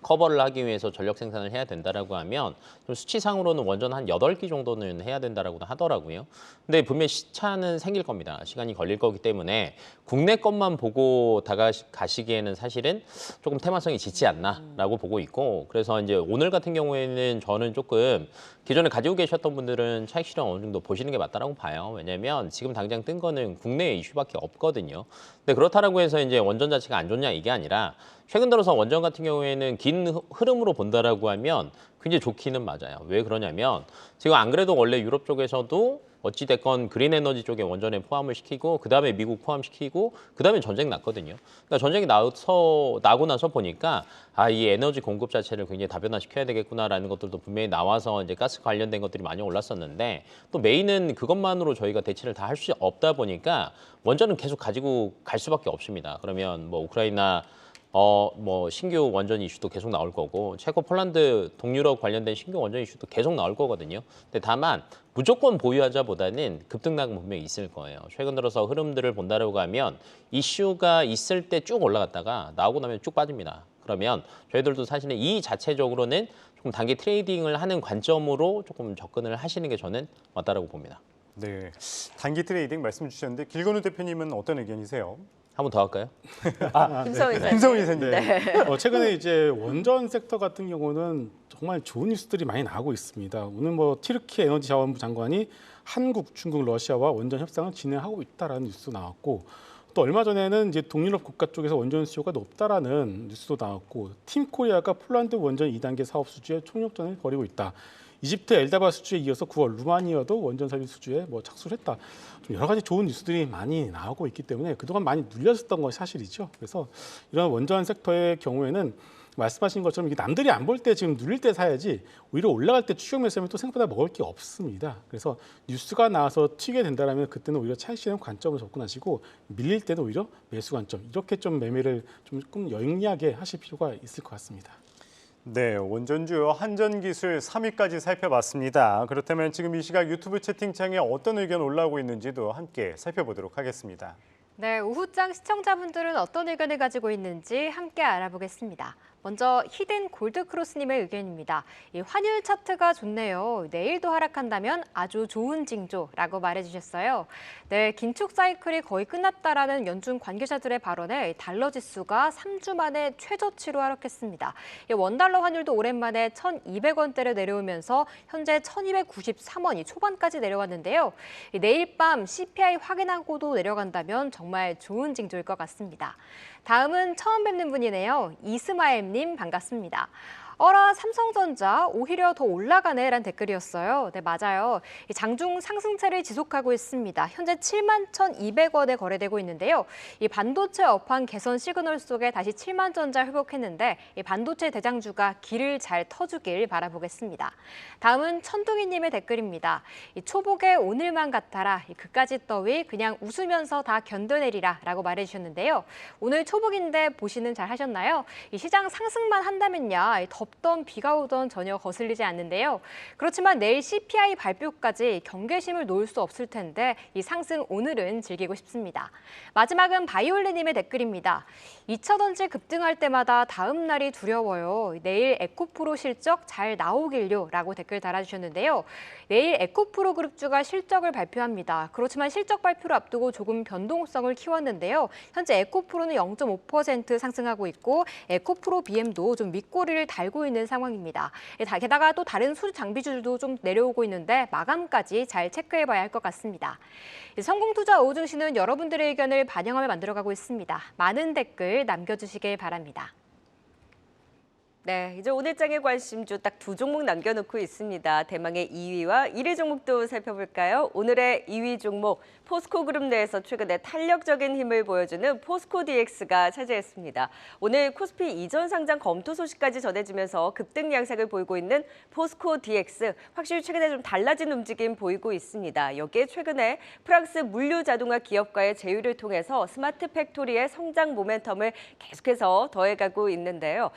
Speaker 4: 커버를 하기 위해서 전력 생산을 해야 된다라고 하면 좀 수치상으로는 원전 한 8기 정도는 해야 된다라고 하더라고요. 근데 분명히 시차는 생길 겁니다. 시간이 걸릴 거기 때문에 국내 것만 보고 다가가시기에는 사실은 조금 테마성이 짙지 않나라고 보고 있고 그래서 이제 오늘 같은 경우에는 저는 조금 기존에 가지고 계셨던 분들은 차익 실현 어느 정도 보시는 게 맞다라고 봐요. 왜냐하면 지금 당장 뜬 거는 국내 이슈밖에 없거든요. 근데 그렇다라고 해서 이제 원전 자체가 안 좋냐 이게 아니라 최근 들어서 원전 같은 경우에는 긴 흐름으로 본다라고 하면 굉장히 좋기는 맞아요. 왜 그러냐면 지금 안 그래도 원래 유럽 쪽에서도 어찌됐건 그린 에너지 쪽에 원전에 포함을 시키고 그다음에 미국 포함시키고 그다음에 전쟁 났거든요. 그러니까 전쟁이 나고 나서 보니까 이 에너지 공급 자체를 굉장히 다변화시켜야 되겠구나라는 것들도 분명히 나와서 이제 가스 관련된 것들이 많이 올랐었는데 또 메인은 그것만으로 저희가 대체를 다 할 수 없다 보니까 원전은 계속 가지고 갈 수밖에 없습니다. 그러면 뭐 우크라이나 뭐 신규 원전 이슈도 계속 나올 거고 체코, 폴란드, 동유럽 관련된 신규 원전 이슈도 계속 나올 거거든요. 근데 다만 무조건 보유하자보다는 급등락은 분명히 있을 거예요. 최근 들어서 흐름들을 본다고 하면 이슈가 있을 때 쭉 올라갔다가 나오고 나면 쭉 빠집니다. 그러면 저희들도 사실은 이 자체적으로는 조금 단기 트레이딩을 하는 관점으로 조금 접근을 하시는 게 저는 맞다라고 봅니다.
Speaker 3: 네, 단기 트레이딩 말씀 주셨는데 길건우 대표님은 어떤 의견이세요?
Speaker 4: 한 번 더 할까요?
Speaker 1: 김성희 이사님.
Speaker 3: 김성희 이사님.
Speaker 2: 네. 최근에 이제 원전 섹터 같은 경우는 정말 좋은 뉴스들이 많이 나오고 있습니다. 오늘 뭐 튀르키 에너지 자원부 장관이 한국, 중국, 러시아와 원전 협상을 진행하고 있다라는 뉴스도 나왔고 또 얼마 전에는 이제 동유럽 국가 쪽에서 원전 수요가 높다라는 뉴스도 나왔고 팀 코리아가 폴란드 원전 2단계 사업 수주에 총력전을 벌이고 있다. 이집트 엘다바 수주에 이어서 9월 루마니아도 원전 설비 수주에 뭐 착수를 했다. 좀 여러 가지 좋은 뉴스들이 많이 나오고 있기 때문에 그동안 많이 눌렸었던 것이 사실이죠. 그래서 이런 원전 섹터의 경우에는 말씀하신 것처럼 이게 남들이 안 볼 때 지금 눌릴 때 사야지 오히려 올라갈 때 추격 매수하면 또 생각보다 먹을 게 없습니다. 그래서 뉴스가 나와서 튀게 된다면 그때는 오히려 차익실현 관점으로 접근하시고 밀릴 때는 오히려 매수 관점 이렇게 좀 매매를 조금 영리하게 하실 필요가 있을 것 같습니다.
Speaker 3: 네, 원전주요 한전기술 3위까지 살펴봤습니다. 그렇다면 지금 이 시각 유튜브 채팅창에 어떤 의견 올라오고 있는지도 함께 살펴보도록 하겠습니다.
Speaker 5: 네, 오후장 시청자분들은 어떤 의견을 가지고 있는지 함께 알아보겠습니다. 먼저 히든 골드크로스님의 의견입니다. 이 환율 차트가 좋네요. 내일도 하락한다면 아주 좋은 징조라고 말해주셨어요. 네, 긴축 사이클이 거의 끝났다라는 연준 관계자들의 발언에 달러 지수가 3주 만에 최저치로 하락했습니다. 원달러 환율도 오랜만에 1,200원대를 내려오면서 현재 1,293원이 초반까지 내려왔는데요. 내일 밤 CPI 확인하고도 내려간다면 정말 좋은 징조일 것 같습니다. 다음은 처음 뵙는 분이네요. 이스마엘님 반갑습니다. 어라 삼성전자 오히려 더 올라가네라는 댓글이었어요. 네, 맞아요. 장중 상승세를 지속하고 있습니다. 현재 71,200원에 거래되고 있는데요. 이 반도체 업황 개선 시그널 속에 다시 7만전자 회복했는데 이 반도체 대장주가 길을 잘 터주길 바라보겠습니다. 다음은 천둥이님의 댓글입니다. 이 초복에 오늘만 같아라. 그까짓 더위 그냥 웃으면서 다 견뎌내리라 라고 말해주셨는데요. 오늘 초복인데 보시는 잘 하셨나요? 이 시장 상승만 한다면요. 덥던 비가 오던 전혀 거슬리지 않는데요. 그렇지만 내일 CPI 발표까지 경계심을 놓을 수 없을 텐데 이 상승 오늘은 즐기고 싶습니다. 마지막은 바이올린님의 댓글입니다. 2차전지 급등할 때마다 다음 날이 두려워요. 내일 에코프로 실적 잘 나오길요 라고 댓글 달아주셨는데요. 내일 에코프로 그룹주가 실적을 발표합니다. 그렇지만 실적 발표를 앞두고 조금 변동성을 키웠는데요. 현재 에코프로는 0.5% 상승하고 있고 에코프로 BM도 좀 윗꼬리를 달고 있는 상황입니다. 게다가 또 다른 수주 장비주들도 좀 내려오고 있는데 마감까지 잘 체크해봐야 할 것 같습니다. 성공투자 오후 증시는 여러분들의 의견을 반영하며 만들어가고 있습니다. 많은 댓글 남겨주시길 바랍니다.
Speaker 1: 네, 이제 오늘장의 관심주 딱 두 종목 남겨놓고 있습니다. 대망의 2위와 1위 종목도 살펴볼까요? 오늘의 2위 종목 포스코그룹 내에서 최근에 탄력적인 힘을 보여주는 포스코 DX가 차지했습니다. 오늘 코스피 이전 상장 검토 소식까지 전해지면서 급등 양상을 보이고 있는 포스코 DX, 확실히 최근에 좀 달라진 움직임 보이고 있습니다. 여기에 최근에 프랑스 물류 자동화 기업과의 제휴를 통해서 스마트 팩토리의 성장 모멘텀을 계속해서 더해가고 있는데요.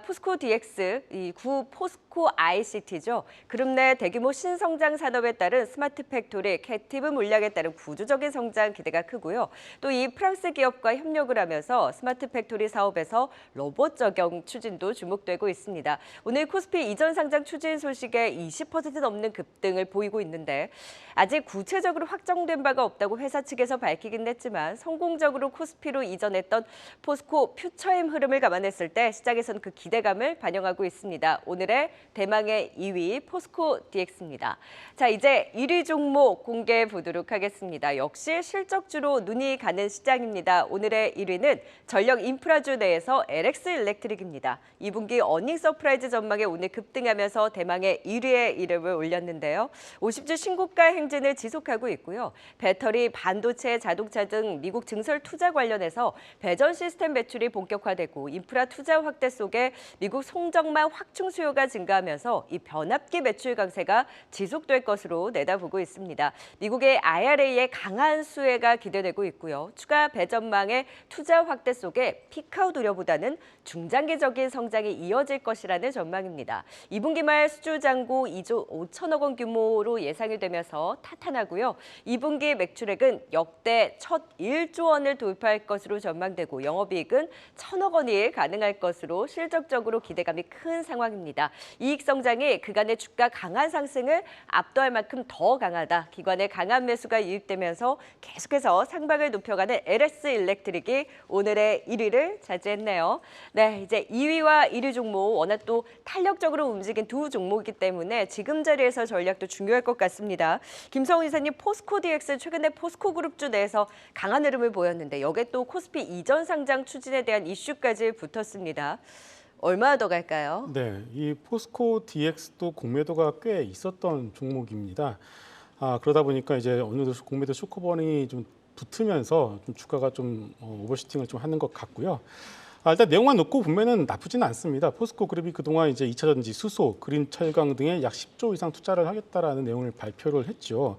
Speaker 1: 포스코 DX, 이 구 포스코 ICT죠. 그룹 내 대규모 신성장 산업에 따른 스마트 팩토리, 캐티브 물량에 따른 구조적인 성장 기대가 크고요. 또 이 프랑스 기업과 협력을 하면서 스마트 팩토리 사업에서 로봇 적용 추진도 주목되고 있습니다. 오늘 코스피 이전 상장 추진 소식에 20% 넘는 급등을 보이고 있는데 아직 구체적으로 확정된 바가 없다고 회사 측에서 밝히긴 했지만 성공적으로 코스피로 이전했던 포스코 퓨처엠 흐름을 감안했을 때 시장에서는 그 기대감을 기대감을 반영하고 있습니다. 오늘의 대망의 2위 포스코 DX입니다. 자, 이제 1위 종목 공개해 보도록 하겠습니다. 역시 실적주로 눈이 가는 시장입니다. 오늘의 1위는 전력 인프라주 내에서 LX 일렉트릭입니다. 2분기 어닝 서프라이즈 전망에 오늘 급등하면서 대망의 1위에 이름을 올렸는데요. 50주 신고가 행진을 지속하고 있고요. 배터리, 반도체, 자동차 등 미국 증설 투자 관련해서 배전 시스템 매출이 본격화되고 인프라 투자 확대 속에 미국 송정망 확충 수요가 증가하면서 이 변압기 매출 강세가 지속될 것으로 내다보고 있습니다. 미국의 IRA의 강한 수혜가 기대되고 있고요. 추가 배전망의 투자 확대 속에 피크아웃 우려보다는 중장기적인 성장이 이어질 것이라는 전망입니다. 2분기 말 수주 잔고 2조 5천억 원 규모로 예상이 되면서 탄탄하고요. 2분기 매출액은 역대 첫 1조 원을 돌파할 것으로 전망되고 영업이익은 1,000억 원이 가능할 것으로 실적적으로 기대감이 큰 상황입니다. 이익 성장이 그간의 주가 강한 상승을 압도할 만큼 더 강하다. 기관의 강한 매수가 유입되면서 계속해서 상방을 높여가는 LS 일렉트릭이 오늘의 1위를 차지했네요. 네, 이제 2위와 1위 종목 워낙 또 탄력적으로 움직인 두 종목이기 때문에 지금 자리에서 전략도 중요할 것 같습니다. 김성훈 이사님, 포스코 DX 최근에 포스코 그룹주 내에서 강한 흐름을 보였는데 여기에 또 코스피 이전 상장 추진에 대한 이슈까지 붙었습니다. 얼마나 더 갈까요?
Speaker 2: 네, 이 포스코 DX도 공매도가 꽤 있었던 종목입니다. 그러다 보니까 이제 어느 정도 공매도 쇼크번이 좀 붙으면서 좀 주가가 좀 오버슈팅을 좀 하는 것 같고요. 일단 내용만 놓고 보면은 나쁘지는 않습니다. 포스코 그룹이 그동안 이제 2차 전지, 수소, 그린 철강 등에 약 10조 이상 투자를 하겠다라는 내용을 발표를 했죠.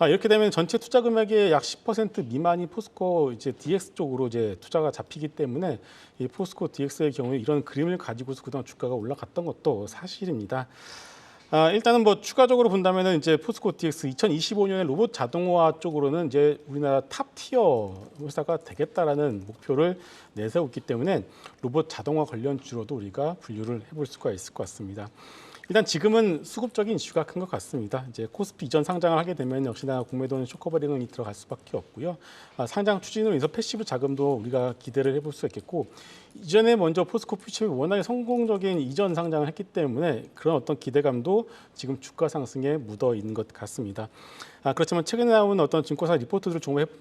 Speaker 2: 이렇게 되면 전체 투자 금액의 약 10% 미만이 포스코 이제 DX 쪽으로 이제 투자가 잡히기 때문에 이 포스코 DX의 경우에 이런 그림을 가지고서 그동안 주가가 올라갔던 것도 사실입니다. 일단은 뭐 추가적으로 본다면은 이제 포스코 DX 2025년에 로봇 자동화 쪽으로는 이제 우리나라 탑 티어 회사가 되겠다라는 목표를 내세웠기 때문에 로봇 자동화 관련주로도 우리가 분류를 해볼 수가 있을 것 같습니다. 일단 지금은 수급적인 이슈가 큰 것 같습니다. 이제 코스피 이전 상장을 하게 되면 역시나 공매도는 쇼커버링이 들어갈 수밖에 없고요. 상장 추진으로 인해서 패시브 자금도 우리가 기대를 해볼 수 있겠고, 이전에 먼저 포스코 퓨처이 워낙에 성공적인 이전 상장을 했기 때문에 그런 어떤 기대감도 지금 주가 상승에 묻어 있는 것 같습니다. 그렇지만 최근에 나온 어떤 증권사 리포트들을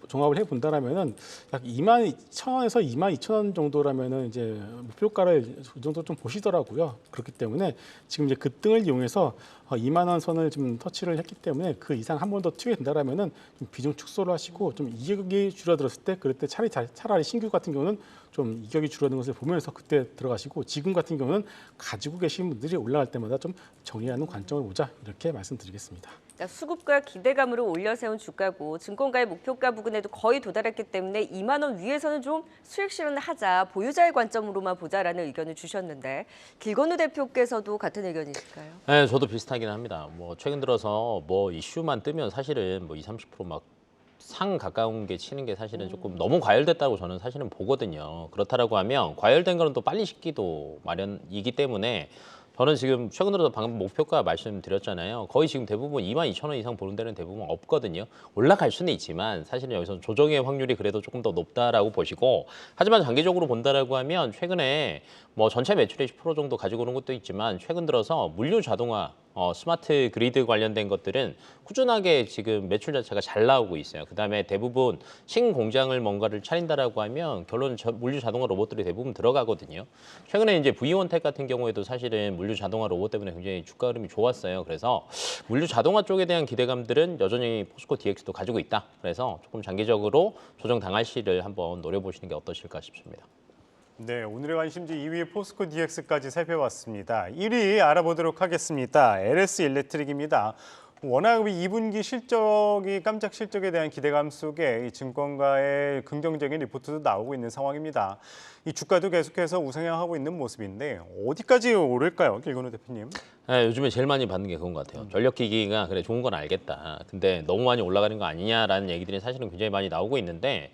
Speaker 2: 종합을 해본다라면은 약 22,000원에서 22,000원 정도라면은 이제 목표가를 이 정도 좀 보시더라고요. 그렇기 때문에 지금 이제 급등을 이용해서 2만 원 선을 좀 터치를 했기 때문에 그 이상 한 번 더 튀게 된다라면은 좀 비중 축소를 하시고 좀 이격이 줄어들었을 때 그럴 때 차라리 신규 같은 경우는 좀 이격이 줄어드는 것을 보면서 그때 들어가시고, 지금 같은 경우는 가지고 계신 분들이 올라갈 때마다 좀 정리하는 관점을 보자, 이렇게 말씀드리겠습니다.
Speaker 1: 수급과 기대감으로 올려세운 주가고 증권가의 목표가 부근에도 거의 도달했기 때문에 2만 원 위에서는 좀 수익 실현을 하자, 보유자의 관점으로만 보자라는 의견을 주셨는데 길건우 대표께서도 같은 의견이실까요?
Speaker 4: 네, 저도 비슷하긴 합니다. 뭐 최근 들어서 뭐 이슈만 뜨면 사실은 뭐 20-30% 막 상 가까운 게 치는 게 사실은 조금 너무 과열됐다고 저는 사실은 보거든요. 그렇다라고 하면 과열된 거는 또 빨리 식기도 마련이기 때문에 저는 지금 최근 들어서 방금 목표가 말씀드렸잖아요. 거의 지금 대부분 22,000원 이상 보는 데는 대부분 없거든요. 올라갈 수는 있지만 사실은 여기서 조정의 확률이 그래도 조금 더 높다라고 보시고, 하지만 장기적으로 본다라고 하면 최근에 뭐 전체 매출의 10% 정도 가지고 오는 것도 있지만 최근 들어서 물류 자동화, 스마트 그리드 관련된 것들은 꾸준하게 지금 매출 자체가 잘 나오고 있어요. 그다음에 대부분 신공장을 뭔가를 차린다라고 하면 결론 물류 자동화 로봇들이 대부분 들어가거든요. 최근에 이제 V1텍 같은 경우에도 사실은 물류 자동화 로봇 때문에 굉장히 주가 흐름이 좋았어요. 그래서 물류 자동화 쪽에 대한 기대감들은 여전히 포스코 DX도 가지고 있다. 그래서 조금 장기적으로 조정 당할 시를 한번 노려보시는 게 어떠실까 싶습니다.
Speaker 3: 네, 오늘의 관심주 2위 포스코 DX까지 살펴봤습니다. 1위 알아보도록 하겠습니다. LS 일렉트릭입니다. 워낙 2분기 실적이 깜짝 실적에 대한 기대감 속에 이 증권가의 긍정적인 리포트도 나오고 있는 상황입니다. 이 주가도 계속해서 우상향하고 있는 모습인데 어디까지 오를까요, 길건우 대표님?
Speaker 4: 네, 요즘에 제일 많이 받는 게 그건 것 같아요. 전력기기가 그래 좋은 건 알겠다. 근데 너무 많이 올라가는 거 아니냐라는 얘기들이 사실은 굉장히 많이 나오고 있는데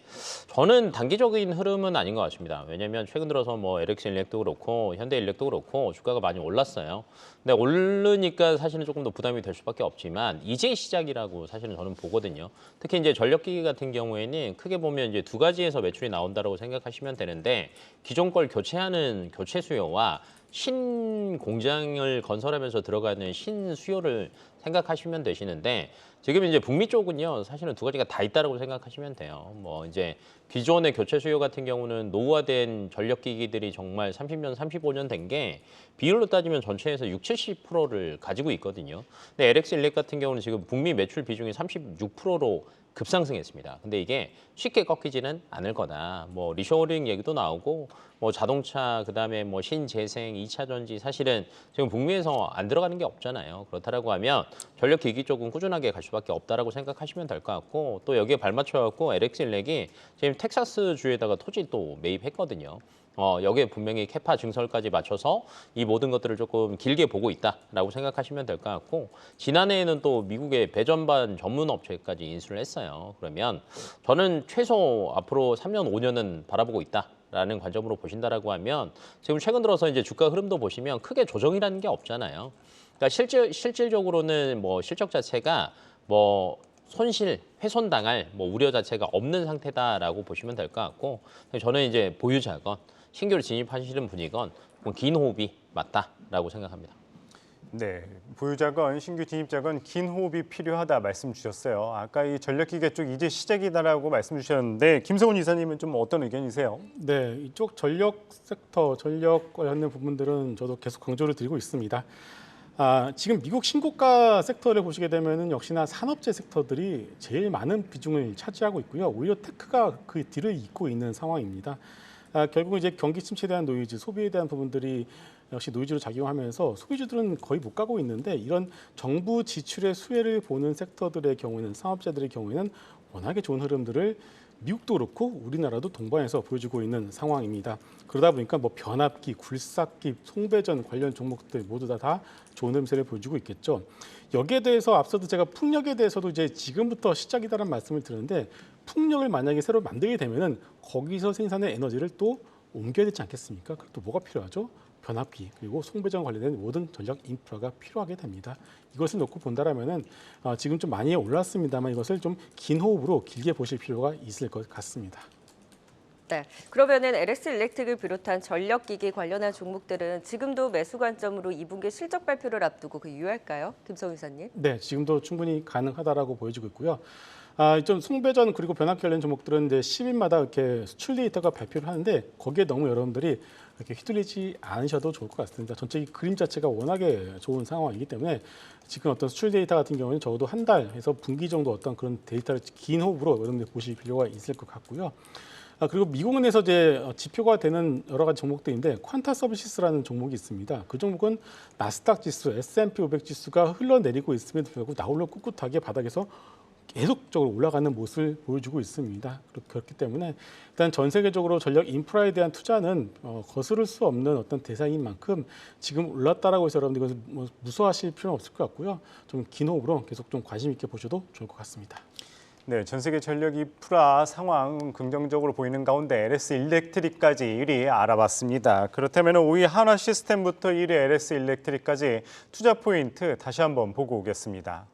Speaker 4: 저는 단기적인 흐름은 아닌 것 같습니다. 왜냐하면 최근 들어서 뭐 LX 일렉도 그렇고 현대일렉도 그렇고 주가가 많이 올랐어요. 근데 오르니까 사실은 조금 더 부담이 될 수밖에 없지만 이제 시작이라고 사실은 저는 보거든요. 특히 이제 전력기기 같은 경우에는 크게 보면 이제 두 가지에서 매출이 나온다라고 생각하시면 되는데, 기존 걸 교체하는 교체 수요와 신공장을 건설하면서 들어가는 신수요를 생각하시면 되시는데 지금 이제 북미 쪽은요 사실은 두 가지가 다 있다라고 생각하시면 돼요. 뭐 이제 기존의 교체 수요 같은 경우는 노후화된 전력기기들이 정말 30년, 35년 된 게 비율로 따지면 전체에서 60-70%를 가지고 있거든요. 근데 LX 일렉 같은 경우는 지금 북미 매출 비중이 36%로 급상승했습니다. 근데 이게 쉽게 꺾이지는 않을 거다. 뭐 리쇼어링 얘기도 나오고 뭐 자동차 그다음에 뭐 신재생, 2차 전지 사실은 지금 북미에서 안 들어가는 게 없잖아요. 그렇다라고 하면 전력 기기 쪽은 꾸준하게 갈 수밖에 없다라고 생각하시면 될 것 같고 또 여기에 발맞춰 갖고 LX 일렉이 지금 텍사스 주에다가 토지 또 매입했거든요. 여기에 분명히 캐파 증설까지 맞춰서 이 모든 것들을 조금 길게 보고 있다라고 생각하시면 될 것 같고 지난해에는 또 미국의 배전반 전문 업체까지 인수를 했어요. 그러면 저는 최소 앞으로 3년, 5년은 바라보고 있다라는 관점으로 보신다라고 하면 지금 최근 들어서 이제 주가 흐름도 보시면 크게 조정이라는 게 없잖아요. 그러니까 실질적으로는 뭐 실적 자체가 뭐 손실, 훼손당할 뭐 우려 자체가 없는 상태다라고 보시면 될 것 같고 저는 이제 보유자건 신규로 진입하시는 분이건 긴 호흡이 맞다라고 생각합니다.
Speaker 3: 네, 보유자건 신규 진입자건 긴 호흡이 필요하다 말씀 주셨어요. 아까 이 전력기계 쪽 이제 시작이다라고 말씀 주셨는데 김성훈 이사님은 좀 어떤 의견이세요?
Speaker 2: 네, 이쪽 전력 섹터, 전력 관련된 부분들은 저도 계속 강조를 드리고 있습니다. 지금 미국 신고가 섹터를 보시게 되면은 역시나 산업재 섹터들이 제일 많은 비중을 차지하고 있고요. 오히려 테크가 그 뒤를 잇고 있는 상황입니다. 결국 이제 경기 침체에 대한 노이즈, 소비에 대한 부분들이 역시 노이즈로 작용하면서 소비주들은 거의 못 가고 있는데 이런 정부 지출의 수혜를 보는 섹터들의 경우에는 산업재들의 경우에는 워낙에 좋은 흐름들을 미국도 그렇고 우리나라도 동반해서 보여주고 있는 상황입니다. 그러다 보니까 뭐 변압기, 굴삭기, 송배전 관련 종목들 모두 다 좋은 흐름세를 보여주고 있겠죠. 여기에 대해서 앞서도 제가 풍력에 대해서도 이제 지금부터 시작이다라는 말씀을 드렸는데 풍력을 만약에 새로 만들게 되면은 거기서 생산된 에너지를 또 옮겨야 되지 않겠습니까? 그럼 또 뭐가 필요하죠? 변압기 그리고 송배전 관련된 모든 전력 인프라가 필요하게 됩니다. 이것을 놓고 본다라면은 지금 좀 많이 올랐습니다만 이것을 좀 긴 호흡으로 길게 보실 필요가 있을 것 같습니다.
Speaker 1: 네, 그러면은 LX 일렉트릭을 비롯한 전력기기 관련한 종목들은 지금도 매수 관점으로 2분기 실적 발표를 앞두고 유효할까요? 김성훈 이사님.
Speaker 2: 네, 지금도 충분히 가능하다라고 보여지고 있고요. 좀 송배전 그리고 변압기 관련 종목들은 이제 10일마다 이렇게 수출 데이터가 발표를 하는데 거기에 너무 여러분들이 이렇게 휘둘리지 않으셔도 좋을 것 같습니다. 전체 이 그림 자체가 워낙에 좋은 상황이기 때문에 지금 어떤 수출 데이터 같은 경우는 적어도 한 달에서 분기 정도 어떤 그런 데이터를 긴 호흡으로 여러분들 보실 필요가 있을 것 같고요. 그리고 미국은행에서 이제 지표가 되는 여러 가지 종목들인데 퀀타 서비스라는 종목이 있습니다. 그 종목은 나스닥 지수, S&P 500 지수가 흘러내리고 있음에도 불구하고 나홀로 꿋꿋하게 바닥에서 계속적으로 올라가는 모습을 보여주고 있습니다. 그렇기 때문에 일단 전 세계적으로 전력 인프라에 대한 투자는 거스를 수 없는 어떤 대상인 만큼 지금 올랐다라고 해서 여러분들 이것을 뭐 무서워하실 필요는 없을 것 같고요. 좀 긴 호흡으로 계속 좀 관심 있게 보셔도 좋을 것 같습니다.
Speaker 3: 네, 전 세계 전력 인프라 상황 긍정적으로 보이는 가운데 LS 일렉트릭까지 1위 알아봤습니다. 그렇다면 5위 한화 시스템부터 1위 LS 일렉트릭까지 투자 포인트 다시 한번 보고 오겠습니다.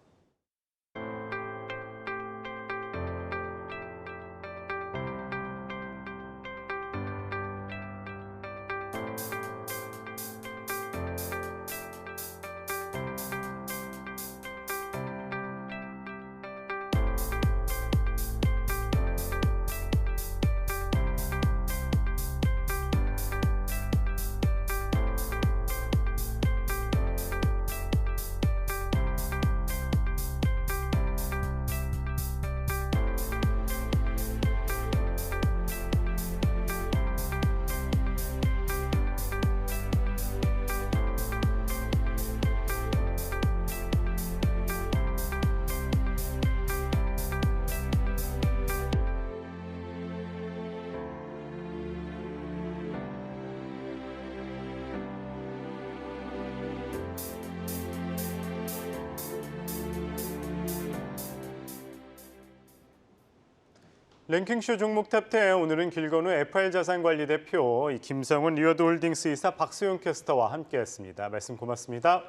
Speaker 3: 랭킹쇼 종목 탑10 오늘은 길건우 FR자산관리 대표 김성훈 리워드홀딩스 이사 박수용 캐스터와 함께했습니다. 말씀 고맙습니다.